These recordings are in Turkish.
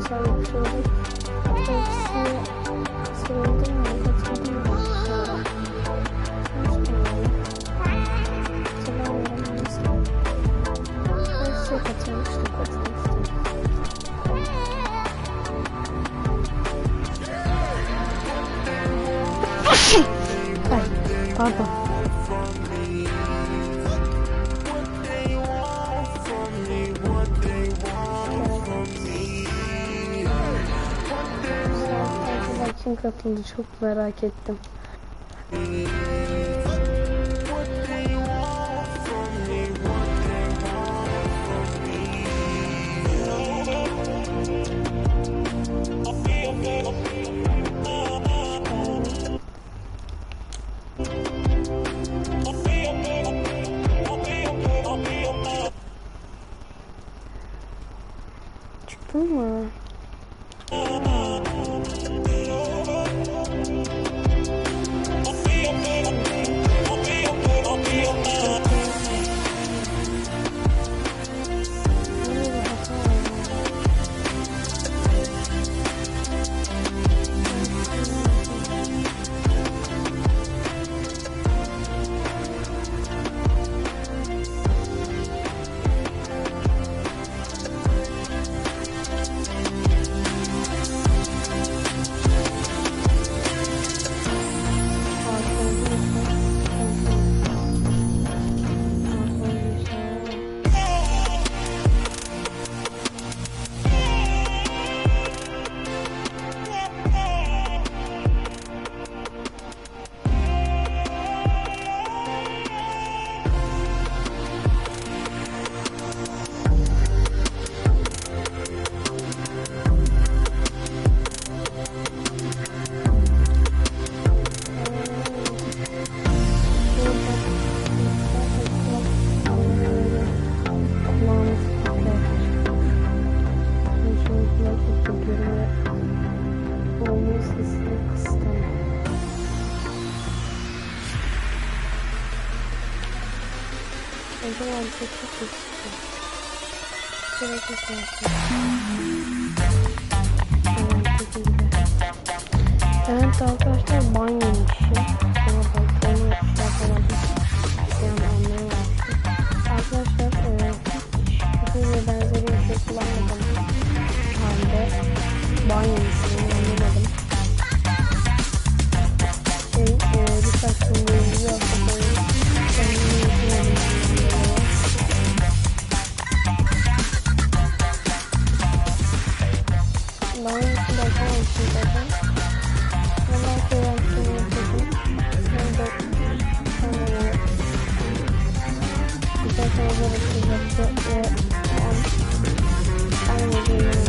arkadaşlar yapıyorum. Hepsini söyledim mi? Katıldım mı? Hatırlamıyorum. Hepsi katılmıştım. Ay, pardon. Kim katıldı çok merak ettim. Çıktın mı? Evet arkadaşlar ban yemişim. Arkadaşlar hiçbir benzeri bir şey kullanmadım halde ban yemişim, anlamadım. Birkaç gün boyunca yapmadım. Kendimi yapamadım. Daha öncesinde yapamamışım zaten. Ondan sonra yaptım. Ben de sonra güzel şeyler yapacaktı ve aynı şeyleri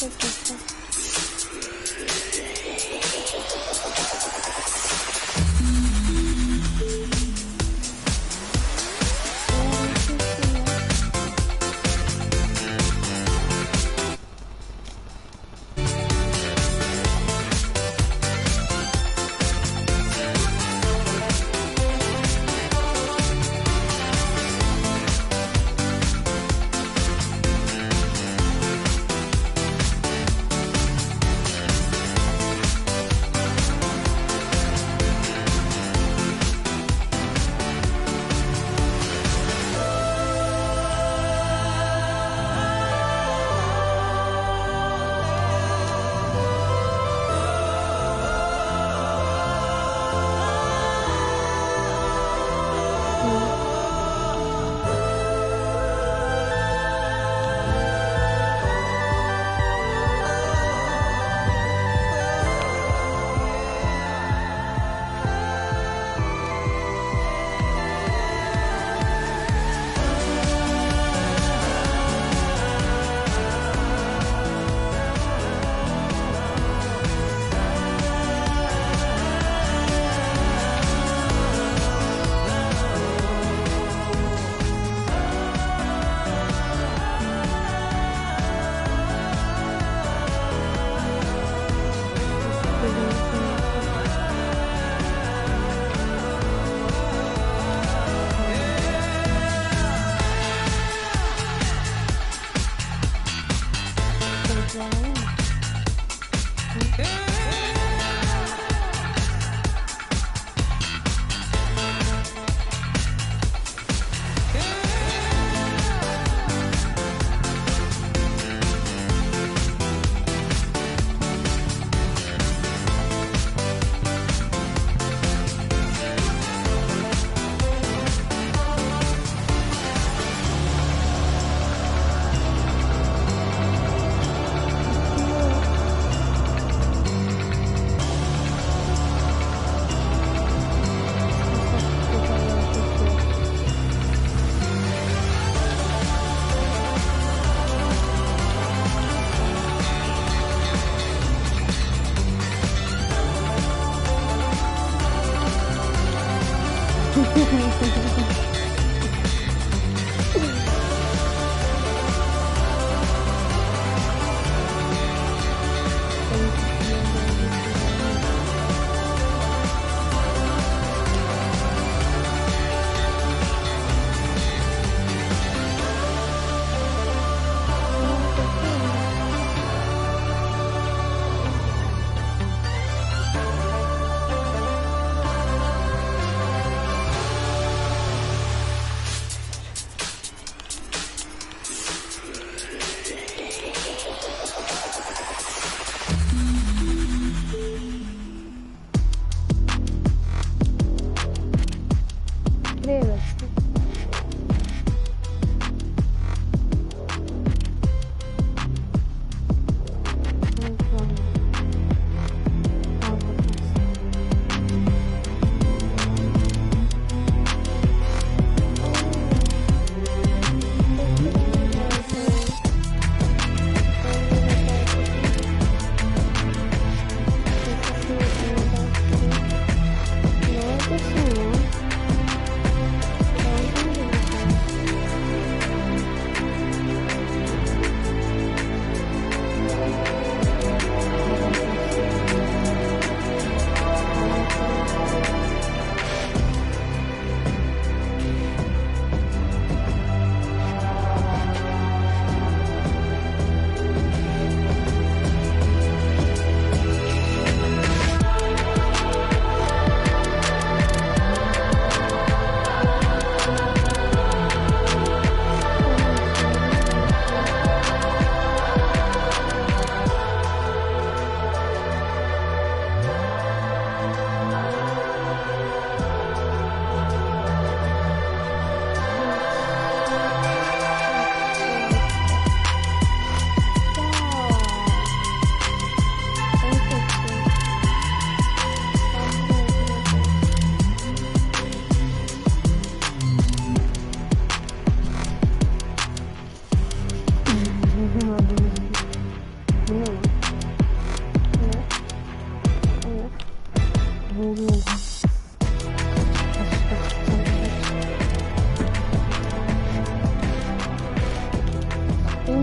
Çok güzel.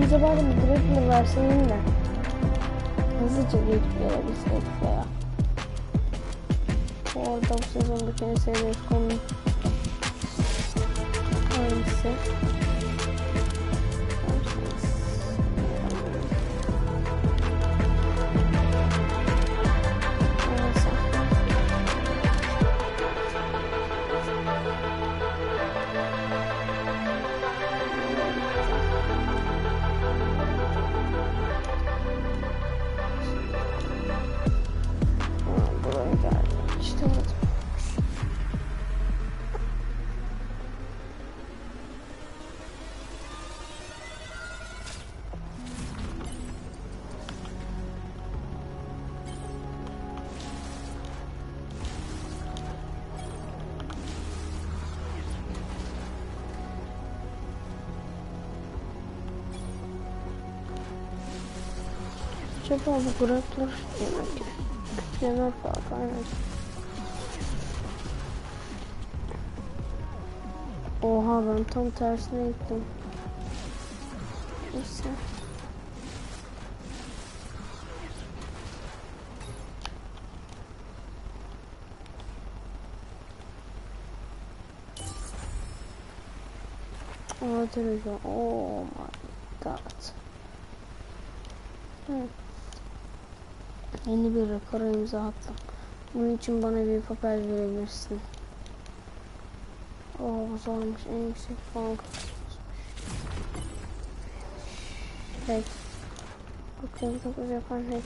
bize bari bir grappler verseydin de hızlıca gelip gelebilseydik veya. Bu arada bu sezondaki en sevdiğim konu hangisi? Acaba bu grappler yemek var aynen. Oha ben tam tersine gittim. Neyse. Oh my god. Yeni bir rekora imza attım. Bunun için bana bir papel verebilirsin. Zormuş, en yüksek puan. Hack. Bakın çok yapan hack.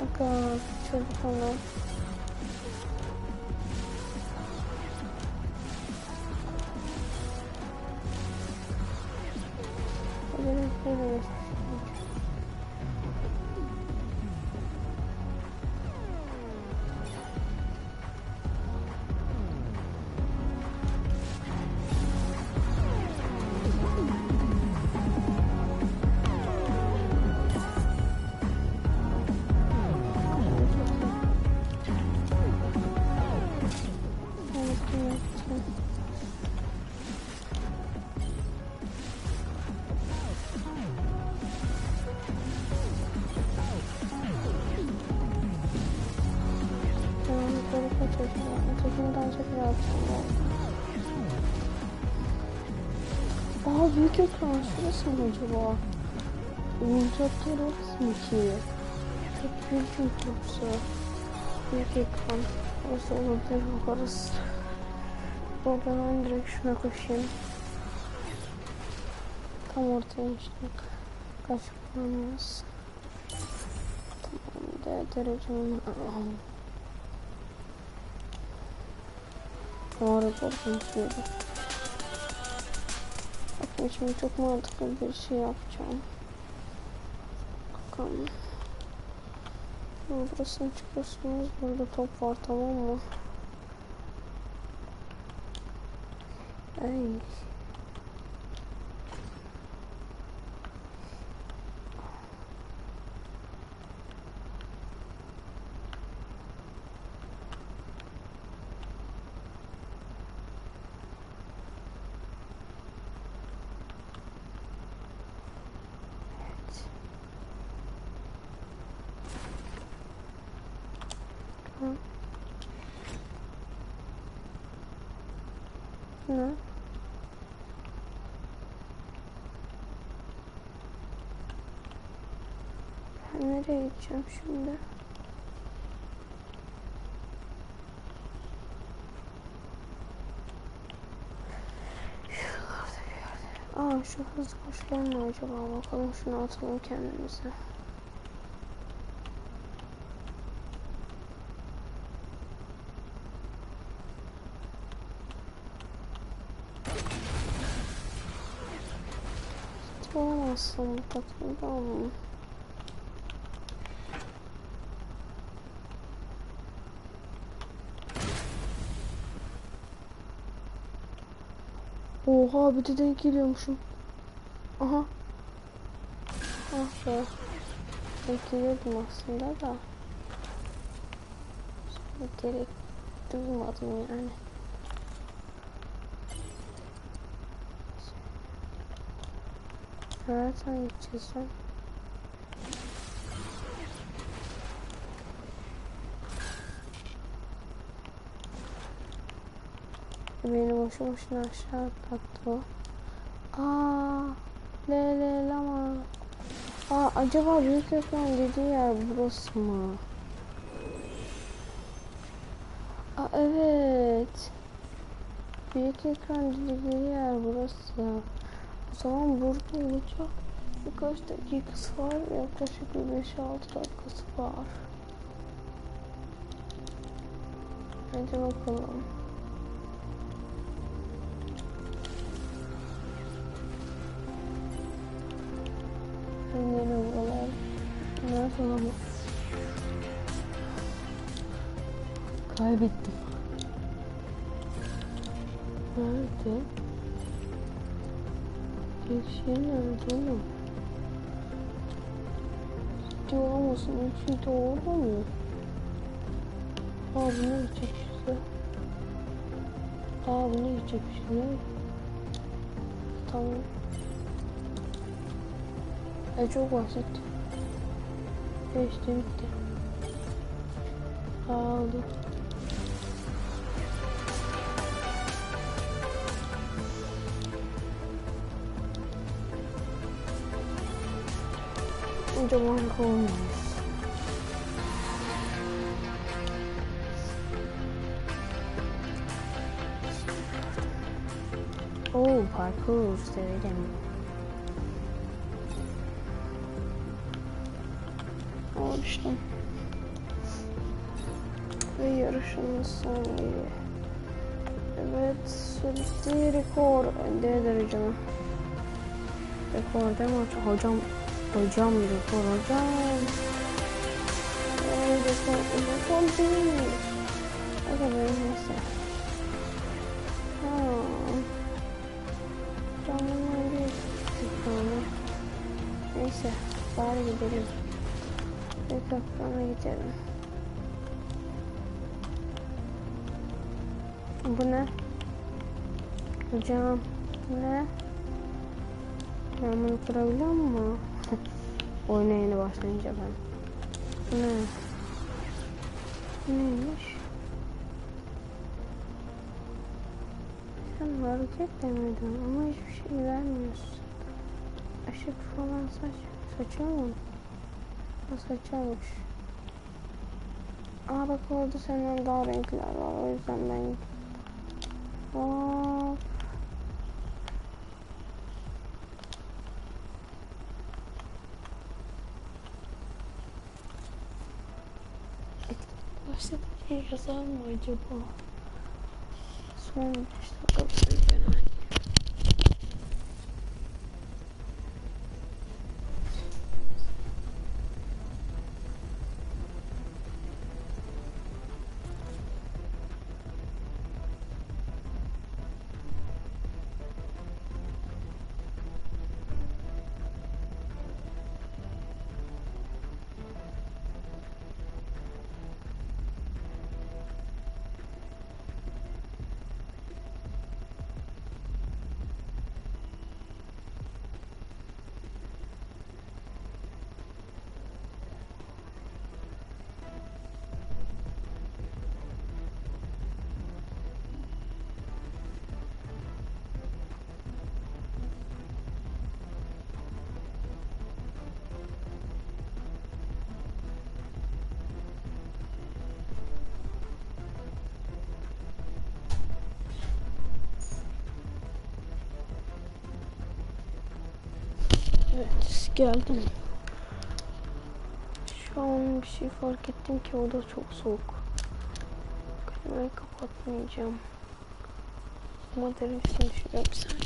Bakın çocuk onu. Büyük ekran şurası mı acaba? Oyuncaklar orası mı ki? Çok büyük yoksa. Büyük ekran. Orası olabilir, bakarız. Oradan direkt şuna koşayım. Tam ortaya işte. Kaç kullanmaz. Tamam derecem. Harika olmuş. Bakın şimdi çok mantıklı bir şey yapacağım. Bakalım. Burasını çıkıyorsunuz. Burada top var, tamam mı? Ay. Ne? Ben nereye gideceğim şimdi? Şuralarda bir yerde. Şu hızlı koşular mı acaba? Bakalım şunu atalım kendimize. Olamazsın bu takımda ama. Oha bir de denk geliyormuşum. Aha. Ah be. Denk geliyordum aslında da. Gerek duymadım yani. Nereden gideceğiz lan? Beni boşu boşuna aşağı attı o. Lama. Acaba büyük ekran dediği yer burası mı? Evet. Büyük ekran dediği yer burası. O zaman burada olacak. Birkaç dakikası var. Yaklaşık 5-6 dakikası var. Hadi bakalım. Nerede buralar? Nerede olamaz? Kaybettim. Nerede? İlk şey nerede oğlum? Ciddi olamazsın. İlk şey de orada mı? Bunu gidecekmişiz ya. Bunu gidecekmişiz ya. Tamam. Çok basit. İşte bitti. Aldı. Kocaman olmaz. Parkur severim. Alıştım. Ve yarışın sonu. Evet, sürücü rekor. Ne derece mi? Rekor değil mi hocam? Hocam rekor hocam. Rekor değil. Hadi böyle neyse. Canımın bir reklamı. Neyse, bari gidelim. Reklama gidelim. Bu ne? Hocam, bu ne? Ben bunu kırabiliyor muyum? Oyuna yeni başlayınca ben. Bu ne? Bu neymiş? Sen hareket demedin ama hiçbir şey vermiyorsun. Işık falan saçıyor mu? Saçıyormuş. Bak orada senden daha renkler var, o yüzden ben başta bir şey yazar mı acaba? Son 5 dakika. Evet, geldim. Şu an bir şey fark ettim ki o da çok soğuk. Klimayı kapatmayacağım. Ama derecesini düşürüyorum bir saniye.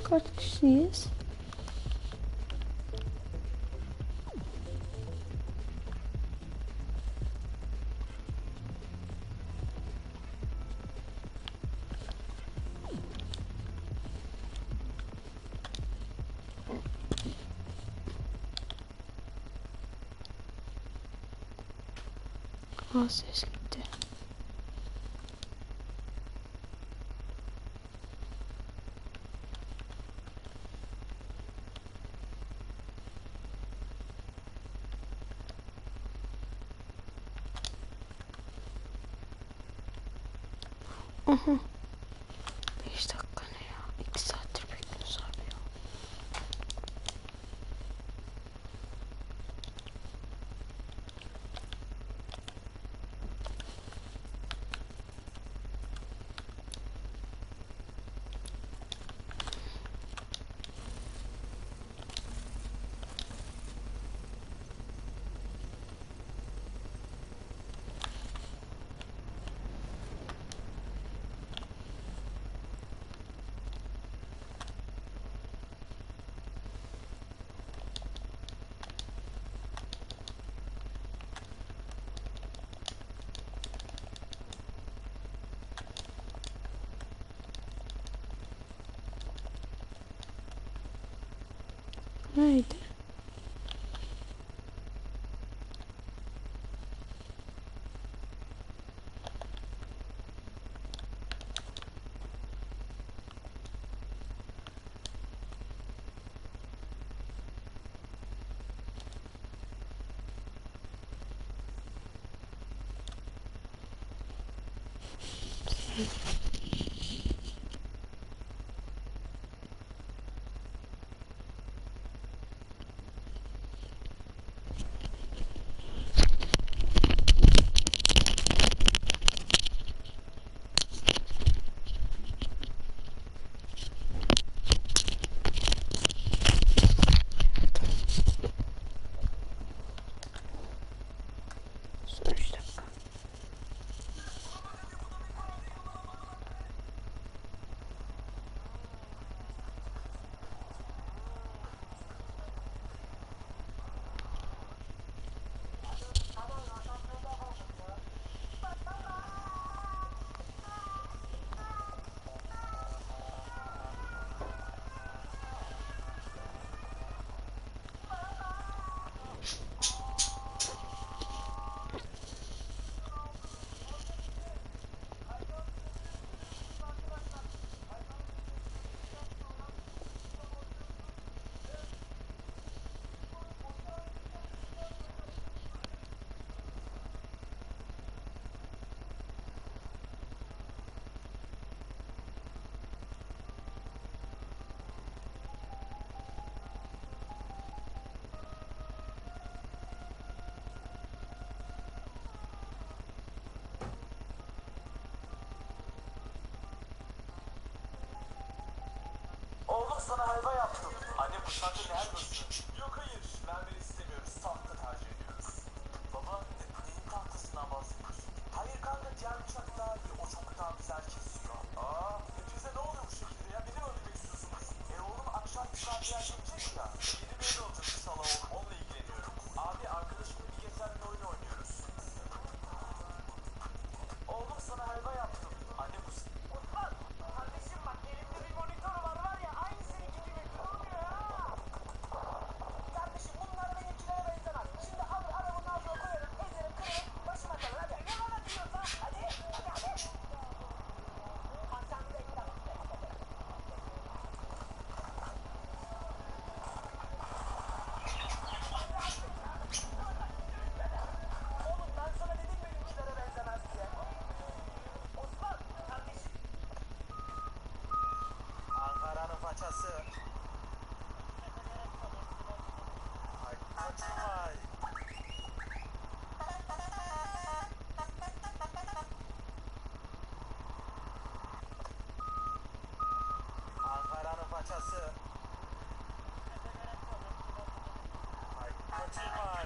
Kaç kişiyiz? Ses gitti. Aha. 5 dakika ne ya? 2 saattir bekliyoruz abi ya. Neydi? Son 3 dakika. Oğlum sana helva yaptım. Anne bu saatte ne helvası? Yok hayır, mermeri istemiyoruz. Tahta tercih ediyoruz. Baba, neyin tahtasından bahsediyorsun? Hayır kanka, diğer bıçak daha iyi. O çok daha güzel kesiyor. Hepinize ne oluyor bu şekilde ya? Beni mi öldürmek istiyorsunuz? Oğlum akşam misafirler gelecek ya. Yeni bir ev alacağız inşallah oğlum. Onunla ilgileniyorum. Abi arkadaşımla bir geçen oyun oynuyoruz. Oğlum sana helva yaptım. Anne bu... Osman, kardeşim bak elimde bir monitör var ya aynı seninki gibi durmuyor ya. Kardeşim bunlar benimkilere benzemez. Şimdi alır arabamın altına koyarım, ezerim, kırarım, başıma kalır hadi. Ne bana diyorsun? Hadi, hadi. Sen bekle. Oğlum ben sana dedim benimkilere benzemez diye. Osman, kardeşim. Ankara'nın façası. Ay kaçırmay. Ankara'nın façası. Ay kaçırmay.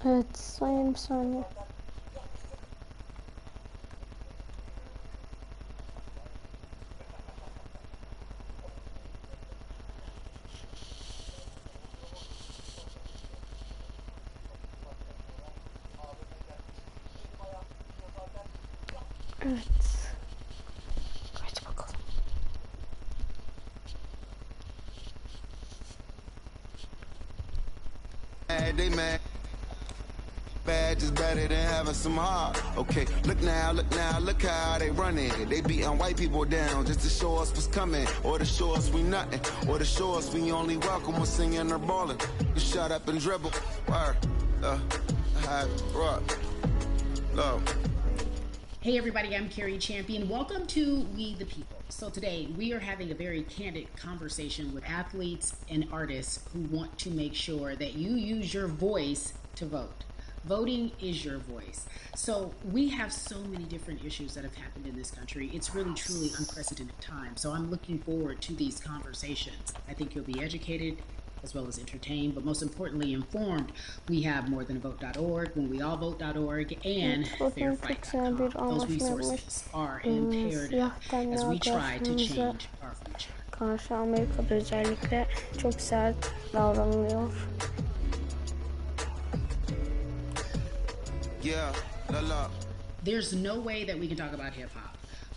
Evet, sayın bir saniye. Evet. Hadi bakalım. They mad. Bad is better than having some heart. Okay, look now, look how they running. They beating white people down just to show us what's coming, or to show us we nothing, or to show us we only welcome when singing or balling. You shut up and dribble. Word, high rock, low. Hey everybody, I'm Carrie Champion. Welcome to We the People. So today we are having a very candid conversation with athletes and artists who want to make sure that you use your voice to vote. Voting is your voice. So we have so many different issues that have happened in this country. It's really truly unprecedented time. So I'm looking forward to these conversations. I think you'll be educated as well as entertained, but most importantly informed. We have morethanavote.org, whenweallvote.org, and Fortnite Konsere bir fairfight.com. Those anlaşma yapmış. resources are imperative Siyah as tenli we try to arkadaşlarımıza change our future. karşı Amerika'da özellikle çok sert davranılıyor. Yeah, la. There's no way that we can talk about hip hop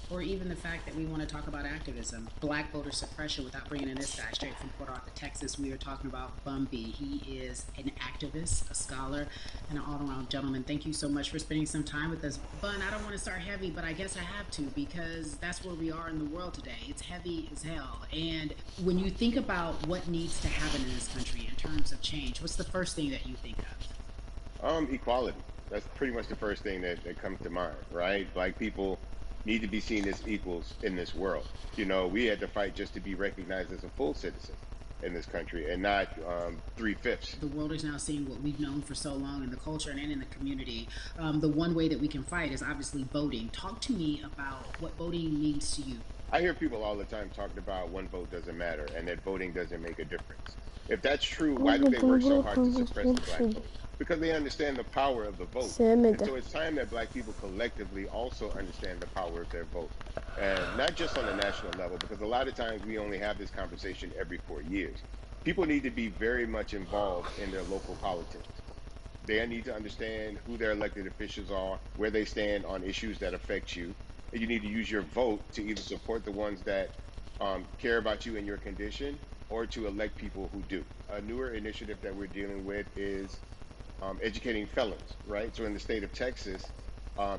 or even the fact that we want to talk about activism, black voter suppression, without bringing in this guy straight from Port Arthur, Texas. We are talking about Bumby. He is an activist, a scholar, and an all-around gentleman. Thank you so much for spending some time with us. Bun, I don't want to start heavy, but I guess I have to because that's where we are in the world today. It's heavy as hell. And when you think about what needs to happen in this country in terms of change, what's the first thing that you think of? Equality. That's pretty much the first thing that comes to mind, right? Black people need to be seen as equals in this world. You know, we had to fight just to be recognized as a full citizen in this country and not 3/5. The world is now seeing what we've known for so long in the culture and in the community. The one way that we can fight is obviously voting. Talk to me about what voting means to you. I hear people all the time talking about one vote doesn't matter and that voting doesn't make a difference. If that's true, why do they work so hard to suppress the black vote? Because they understand the power of the vote. And so it's time that black people collectively also understand the power of their vote. And not just on the national level, because a lot of times we only have this conversation every 4 years. People need to be very much involved in their local politics. They need to understand who their elected officials are, where they stand on issues that affect you. And you need to use your vote to either support the ones that care about you and your condition, or to elect people who do. A newer initiative that we're dealing with is educating felons, right? So in the state of Texas,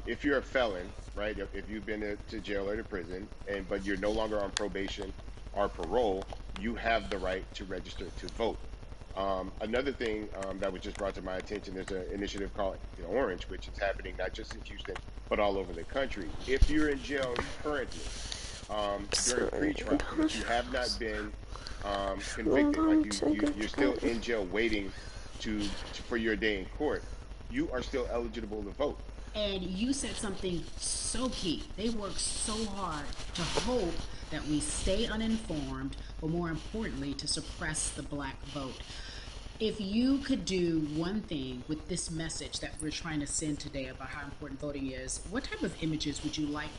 if you're a felon, right, if you've been to jail or to prison, but you're no longer on probation or parole, you have the right to register to vote. Another thing that was just brought to my attention, there's an initiative called Orange, which is happening not just in Houston, but all over the country. If you're in jail currently, during pre-trial, but you have not been convicted, like you're still in jail waiting for your day in court, you are still eligible to vote. And you said something so key. They work so hard to hope that we stay uninformed, but more importantly, to suppress the black vote. If you could do one thing with this message that we're trying to send today about how important voting is, what type of images would you like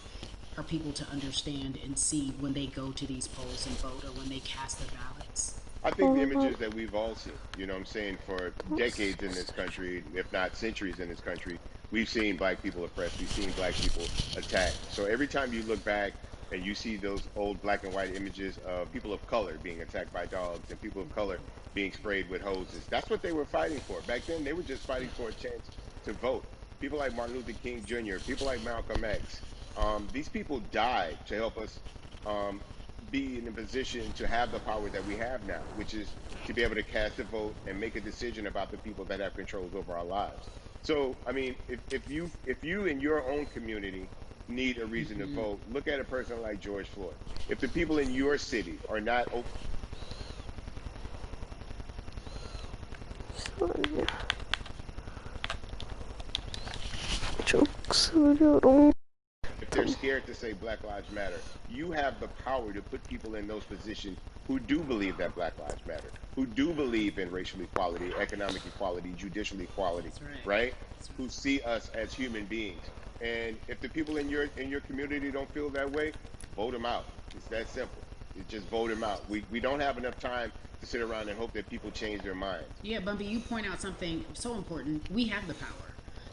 for people to understand and see when they go to these polls and vote, or when they cast their ballots? I think the images that we've all seen, you know what I'm saying, for decades in this country, if not centuries in this country, we've seen black people oppressed, we've seen black people attacked. So every time you look back and you see those old black and white images of people of color being attacked by dogs and people of color being sprayed with hoses, that's what they were fighting for. Back then, they were just fighting for a chance to vote. People like Martin Luther King Jr., people like Malcolm X, these people died to help us be in a position to have the power that we have now, which is to be able to cast a vote and make a decision about the people that have controls over our lives. So, I mean, if you in your own community need a reason to vote, look at a person like George Floyd. If the people in your city are not open, Çok seviyorum. if they're scared to say Black Lives Matter, you have the power to put people in those positions who do believe that Black Lives Matter, who do believe in racial equality, economic equality, judicial equality, That's right. right? That's right. Who see us as human beings. And if the people in your community don't feel that way, vote them out. It's that simple. You just vote them out. We don't have enough time to sit around and hope that people change their minds. Yeah, Bumpy, you point out something so important. We have the power.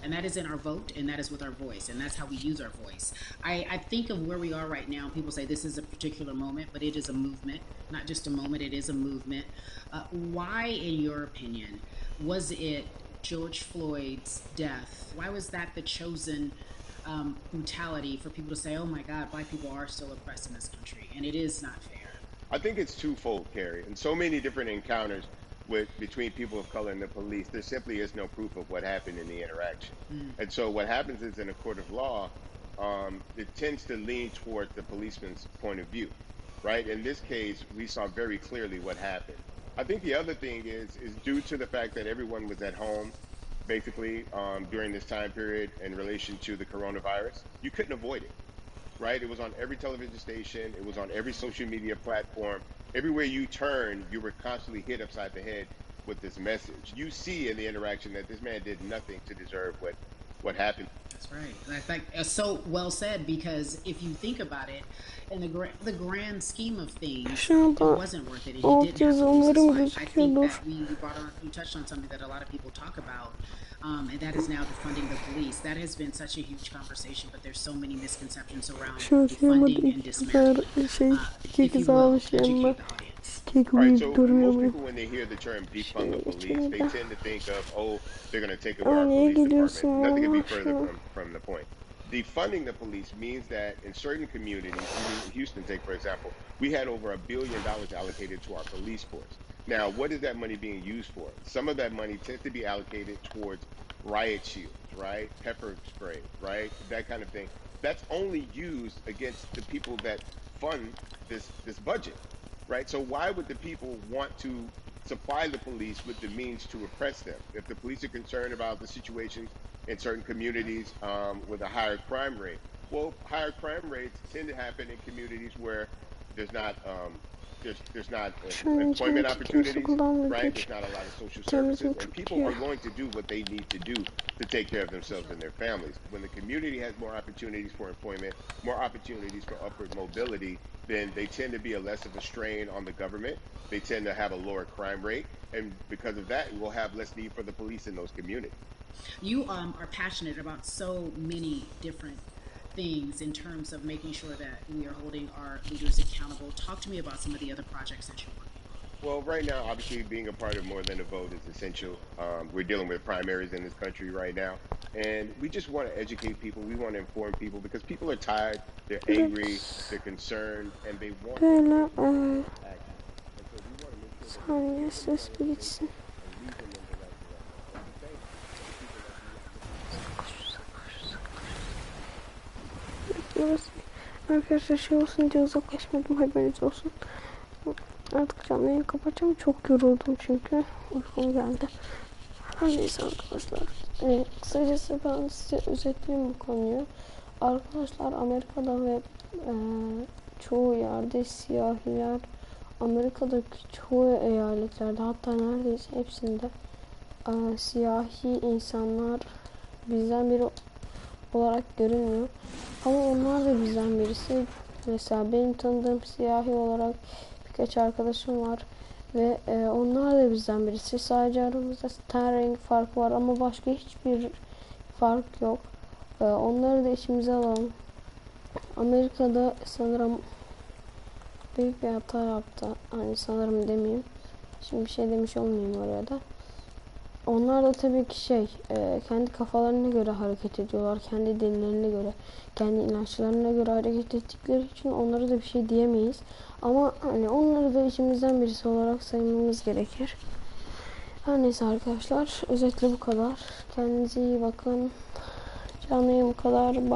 And that is in our vote, and that is with our voice, and that's how we use our voice. I think of where we are right now. People say this is a particular moment, but it is a movement, not just a moment, it is a movement. Why, in your opinion, was it George Floyd's death? Why was that the chosen brutality for people to say, oh my God, Black people are still oppressed in this country, and it is not fair? I think it's twofold, Carrie. In so many different encounters between people of color and the police, there simply is no proof of what happened in the interaction. And so what happens is in a court of law, it tends to lean towards the policeman's point of view, right? In this case, we saw very clearly what happened. I think the other thing is due to the fact that everyone was at home, basically, during this time period in relation to the coronavirus, you couldn't avoid it. Right? It was on every television station. It was on every social media platform. Everywhere you turn, you were constantly hit upside the head with this message. You see in the interaction that this man did nothing to deserve what happened. That's right. And I think it's so well said, because if you think about it, in the grand scheme of things, it wasn't worth it. And he didn't have to lose his life. I think that you touched on something that a lot of people talk about. And that is now defunding the police. That has been such a huge conversation, but there's so many misconceptions around defunding and dismantling. If you will, educate the audience. All right, so most people, when they hear the term defund the police, they tend to think of, oh, they're going to take away our police department. Nothing could be further from the point. Defunding the police means that in certain communities, in Houston, take for example, we had over $1 billion allocated to our police force. Now, what is that money being used for? Some of that money tends to be allocated towards riot shields, right? Pepper spray, right? That kind of thing. That's only used against the people that fund this budget, right? So why would the people want to supply the police with the means to oppress them? If the police are concerned about the situations in certain communities with a higher crime rate, well, higher crime rates tend to happen in communities where there's not employment opportunities, right? There's not a lot of social services, and people are going to do what they need to do to take care of themselves and their families. When the community has more opportunities for employment, more opportunities for upward mobility, then they tend to be less of a strain on the government. They tend to have a lower crime rate, and because of that, we'll have less need for the police in those communities. You are passionate about so many different things in terms of making sure that we are holding our leaders accountable. Talk to me about some of the other projects that you're working on. Well, right now, obviously, being a part of More Than a Vote is essential. We're dealing with primaries in this country right now, and we just want to educate people. We want to inform people because people are tired, they're angry, they're concerned, and they want action. And so we want to make sure that we gitsin. Arkadaşlar şey olsun diye uzaklaşmadım, haberiniz olsun. Artık canlı yayını kapatacağım. Çok yoruldum çünkü. Uykum geldi. Her neyse arkadaşlar. Kısacası ben size özetleyeyim bu konuyu. Arkadaşlar Amerika'da ve çoğu yerde siyahiler, Amerika'daki çoğu eyaletlerde, hatta neredeyse hepsinde siyahi insanlar bizden biri olarak görünmüyor. Ama onlar da bizden birisi. Mesela benim tanıdığım siyahi olarak birkaç arkadaşım var ve onlar da bizden birisi. Sadece aramızda ten rengi farkı var ama başka hiçbir fark yok. Onları da işimize alalım. Amerika'da sanırım büyük bir hata yaptı. Hani sanırım demeyeyim. Şimdi bir şey demiş olmayayım oraya da. Onlar da tabii ki kendi kafalarına göre hareket ediyorlar. Kendi dinlerine göre, kendi inançlarına göre hareket ettikleri için onlara da bir şey diyemeyiz. Ama hani onları da içimizden birisi olarak saymamız gerekir. Her neyse arkadaşlar, özetle bu kadar. Kendinize iyi bakın. Canlı yayın bu kadar. Bye.